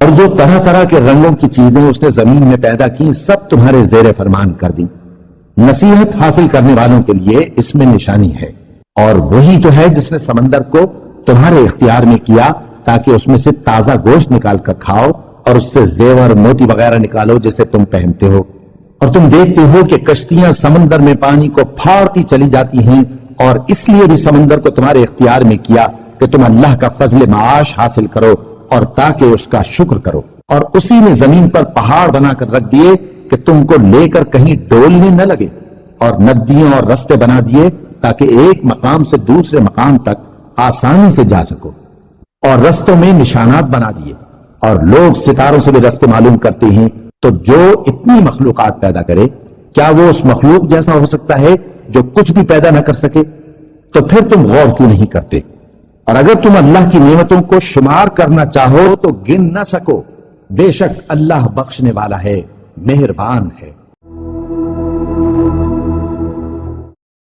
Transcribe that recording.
اور جو طرح طرح کے رنگوں کی چیزیں اس نے زمین میں پیدا کی سب تمہارے زیر فرمان کر دی۔ نصیحت حاصل کرنے والوں کے لیے اس میں نشانی ہے۔ اور وہی تو ہے جس نے سمندر کو تمہارے اختیار میں کیا تاکہ اس میں سے تازہ گوشت نکال کر کھاؤ اور اس سے زیور موتی وغیرہ نکالو جسے تم پہنتے ہو۔ اور تم دیکھتے ہو کہ کشتیاں سمندر میں پانی کو پھاڑتی چلی جاتی ہیں، اور اس لیے بھی سمندر کو تمہارے اختیار میں کیا کہ تم اللہ کا فضل معاش حاصل کرو اور تاکہ اس کا شکر کرو۔ اور اسی نے زمین پر پہاڑ بنا کر رکھ دیے کہ تم کو لے کر کہیں ڈولنے نہ لگے، اور ندیاں اور رستے بنا دیے تاکہ ایک مقام سے دوسرے مقام تک آسانی سے جا سکو، اور رستوں میں نشانات بنا دیے، اور لوگ ستاروں سے بھی رستے معلوم کرتے ہیں۔ تو جو اتنی مخلوقات پیدا کرے، کیا وہ اس مخلوق جیسا ہو سکتا ہے جو کچھ بھی پیدا نہ کر سکے؟ تو پھر تم غور کیوں نہیں کرتے؟ اور اگر تم اللہ کی نعمتوں کو شمار کرنا چاہو تو گن نہ سکو۔ بے شک اللہ بخشنے والا ہے، مہربان ہے۔